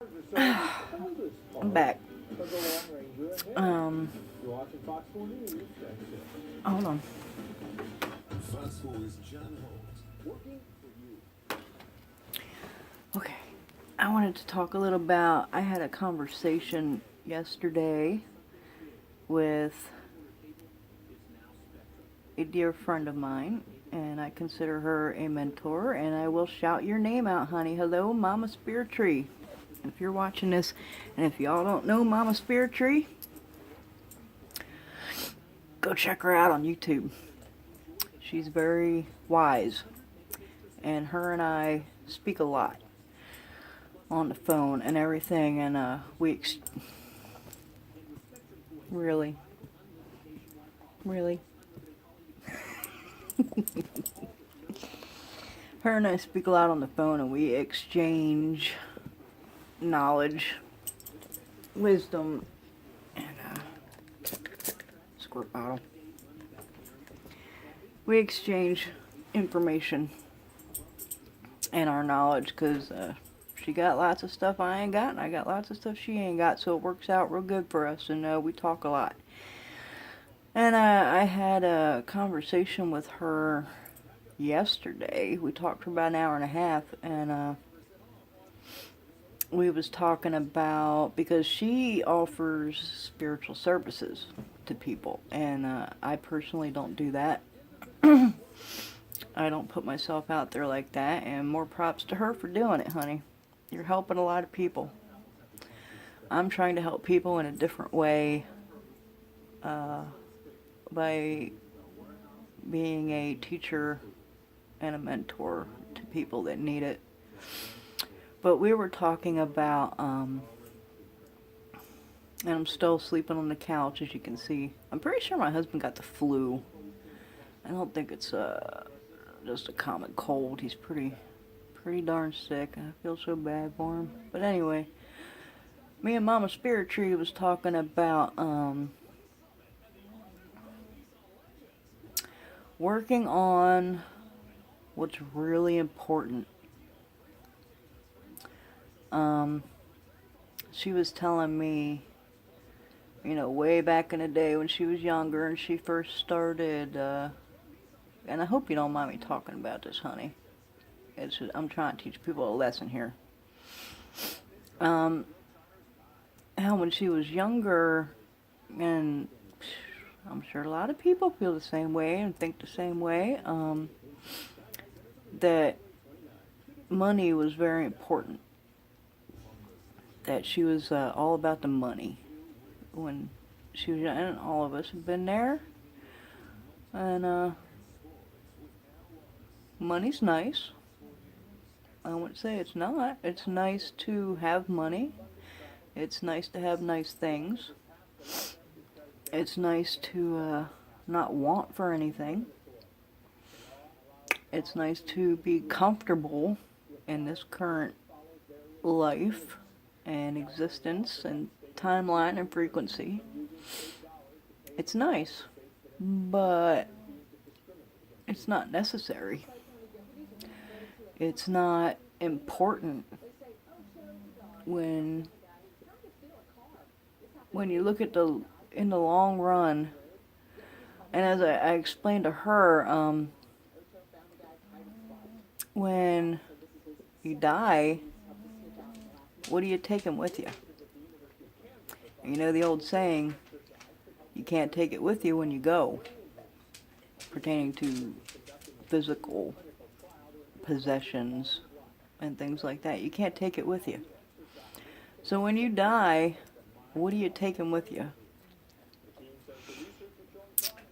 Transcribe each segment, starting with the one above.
I'm back. Hold on. Okay. I wanted to talk a little about, I had a conversation yesterday with a dear friend of mine, and I consider her a mentor, and I will shout your name out, honey. Hello, Mama Spirit Tree. If you're watching this, and if y'all don't know Mama Spirit Tree, go check her out on YouTube. She's very wise, and her and I speak a lot on the phone and everything, and really, her and I speak a lot on the phone, and we exchange knowledge, wisdom, and squirt bottle. We exchange information and our knowledge, because she got lots of stuff I ain't got, and I got lots of stuff she ain't got, so it works out real good for us, and we talk a lot. And I had a conversation with her yesterday. We talked for about an hour and a half, and we was talking about, because she offers spiritual services to people, and I personally don't do that. I don't put myself out there like that, and more props to her for doing it, honey. You're helping a lot of people. I'm trying to help people in a different way, by being a teacher and a mentor to people that need it. But we were talking about, and I'm still sleeping on the couch, as you can see. I'm pretty sure my husband got the flu. I don't think it's just a common cold. He's pretty darn sick. I feel so bad for him. But anyway, me and Mama Spirit Tree was talking about working on what's really important. She was telling me, way back in the day when she was younger and she first started, and I hope you don't mind me talking about this, honey. I'm trying to teach people a lesson here. How when she was younger, and I'm sure a lot of people feel the same way and think the same way, that money was very important. That she was all about the money when she was young, and all of us have been there. And money's nice. I wouldn't say it's not. It's nice to have money. It's nice to have nice things. It's nice to not want for anything. It's nice to be comfortable in this current life and existence and timeline and frequency. It's nice, but it's not necessary. It's not important when you look at in the long run. And as I explained to her, when you die, what are you taking with you? You know the old saying, you can't take it with you when you go, pertaining to physical possessions and things like that. You can't take it with you. So when you die, what are you taking with you?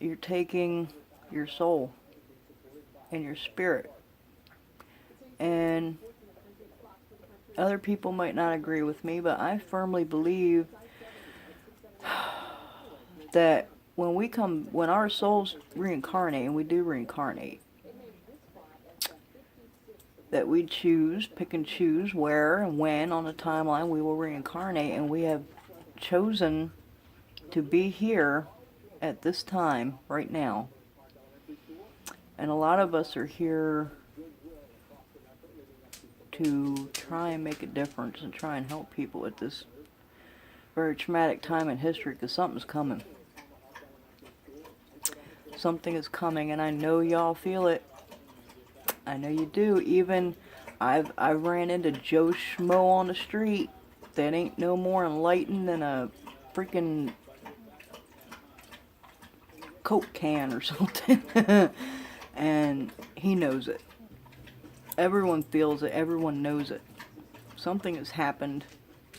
You're taking your soul and your spirit. And other people might not agree with me, but I firmly believe that when our souls reincarnate, and we do reincarnate, that we pick and choose where and when on the timeline we will reincarnate, and we have chosen to be here at this time, right now. And a lot of us are here to try and make a difference and try and help people at this very traumatic time in history, because something's coming. Something is coming, and I know y'all feel it. I know you do. Even I've ran into Joe Schmo on the street that ain't no more enlightened than a freaking Coke can or something. And he knows it. Everyone feels it. Everyone knows it. Something has happened.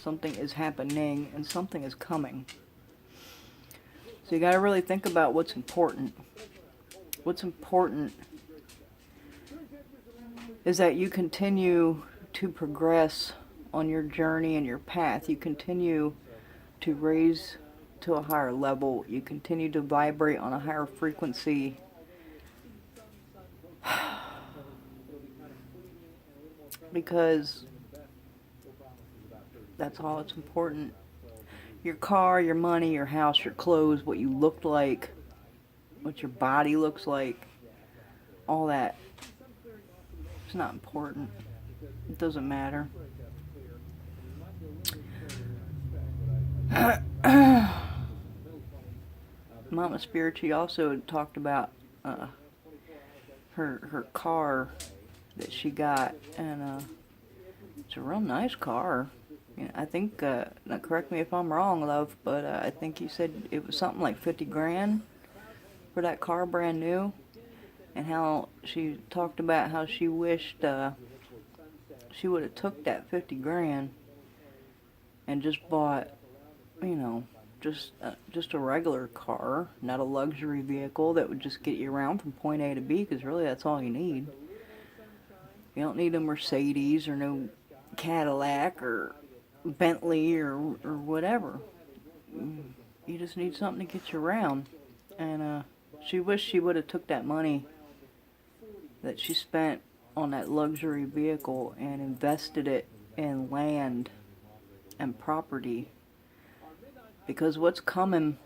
Something is happening. And something is coming. So you got to really think about what's important. What's important is that you continue to progress on your journey and your path. You continue to raise to a higher level. You continue to vibrate on a higher frequency. Because that's all that's important. Your car, your money, your house, your clothes, what you look like, what your body looks like, all that, it's not important. It doesn't matter. Mama Spiritual also talked about her car that she got, and it's a real nice car. You know, I think, now correct me if I'm wrong, love, but I think you said it was something like 50 grand for that car, brand new, and how she talked about how she wished she would have took that 50 grand and just bought, you know, just a regular car, not a luxury vehicle that would just get you around from point A to B, because really that's all you need. You don't need a Mercedes or no Cadillac or Bentley or whatever. You just need something to get you around. And she wished she would have took that money that she spent on that luxury vehicle and invested it in land and property. Because what's coming,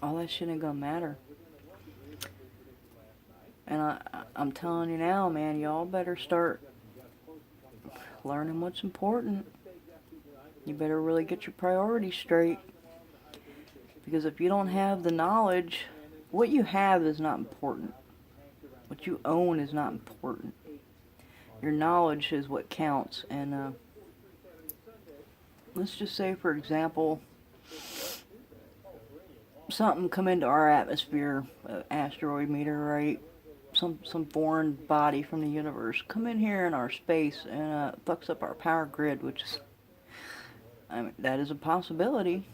all that shit ain't gonna matter. And I'm telling you now, man, y'all better start learning what's important. You better really get your priorities straight. Because if you don't have the knowledge, what you have is not important. What you own is not important. Your knowledge is what counts. And let's just say, for example, something come into our atmosphere, asteroid, meteorite, some foreign body from the universe, come in here in our space and fucks up our power grid, which is, I mean, that is a possibility.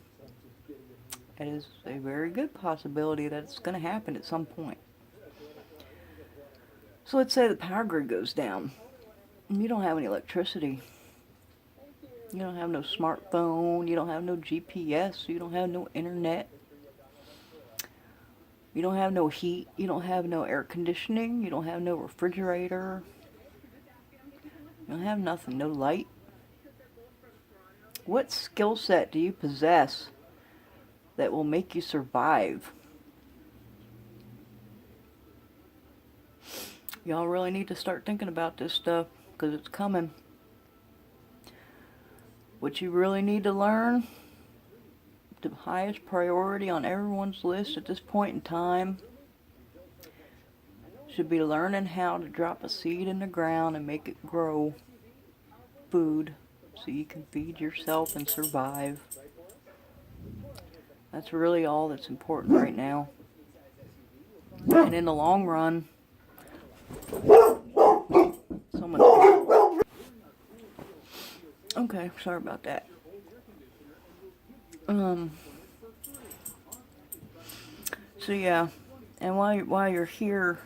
It is a very good possibility that it's going to happen at some point. So let's say the power grid goes down, and you don't have any electricity. You don't have no smartphone, you don't have no GPS, you don't have no internet. You don't have no heat, you don't have no air conditioning, you don't have no refrigerator. You don't have nothing, no light. What skill set do you possess that will make you survive? Y'all really need to start thinking about this stuff, because it's coming. What you really need to learn, the highest priority on everyone's list at this point in time, should be learning how to drop a seed in the ground and make it grow food so you can feed yourself and survive. That's really all that's important right now. And in the long run, okay, sorry about that. So yeah, and while you're here,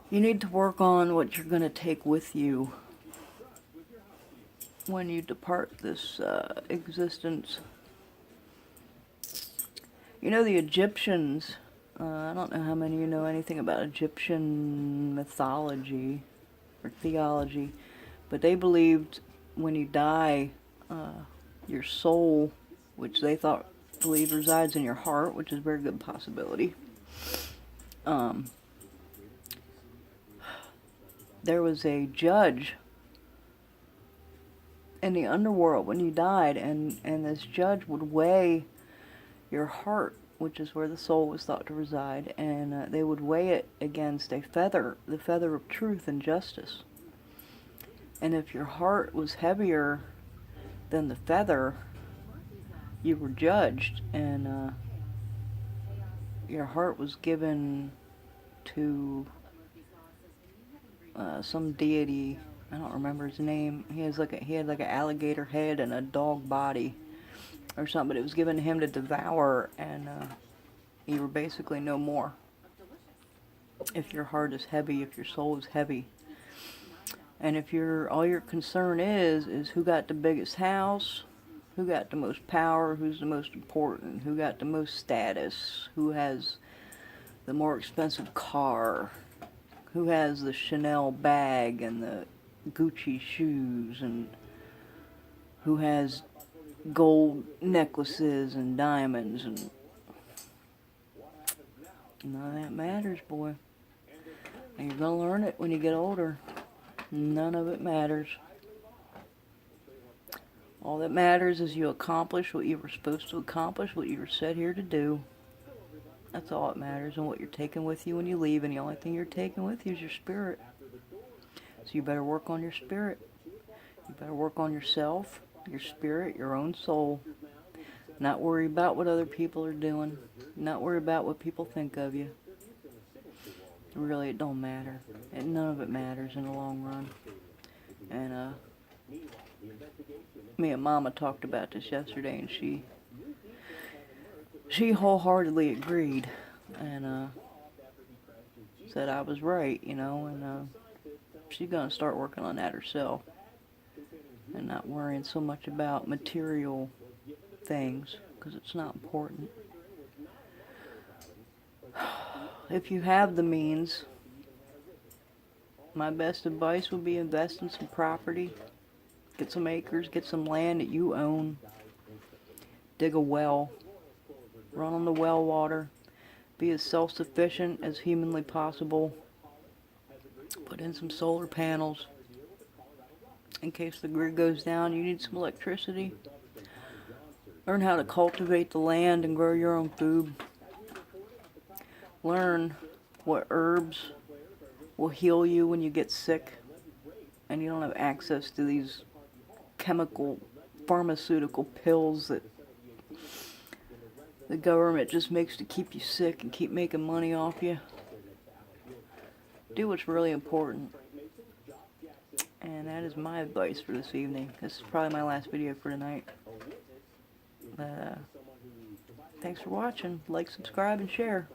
you need to work on what you're going to take with you when you depart this existence. You know, the Egyptians, I don't know how many of you know anything about Egyptian mythology or theology, but they believed when you die, your soul, which they believed resides in your heart, which is a very good possibility, there was a judge in the underworld when you died, and this judge would weigh your heart, which is where the soul was thought to reside, and they would weigh it against a feather, the feather of truth and justice. And if your heart was heavier than the feather, you were judged, and your heart was given to some deity. I don't remember his name. He had like an alligator head and a dog body or something, but it was given to him to devour, and you were basically no more. If your heart is heavy, if your soul is heavy, and if all your concern is who got the biggest house, who got the most power, who's the most important, who got the most status, who has the more expensive car, who has the Chanel bag and the Gucci shoes, and who has gold necklaces and diamonds, and none of that matters, boy. And you're gonna learn it when you get older. None of it matters. All that matters is you accomplish what you were supposed to accomplish, what you were set here to do. That's all that matters, and what you're taking with you when you leave, and the only thing you're taking with you is your spirit. So you better work on your spirit. You better work on yourself, your spirit, your own soul. Not worry about what other people are doing. Not worry about what people think of you. Really, it don't matter. And none of it matters in the long run. And me and Mama talked about this yesterday, and she wholeheartedly agreed, and said I was right, you know, and she's gonna start working on that herself, and not worrying so much about material things, because it's not important. If you have the means, my best advice would be invest in some property. Get some acres, get some land that you own. Dig a well. Run on the well water. Be as self-sufficient as humanly possible. Put in some solar panels. In case the grid goes down, you need some electricity. Learn how to cultivate the land and grow your own food. Learn what herbs will heal you when you get sick and you don't have access to these chemical pharmaceutical pills that the government just makes to keep you sick and keep making money off you. Do what's really important. And that is my advice for this evening. This is probably my last video for tonight. Thanks for watching. Like, subscribe, and share.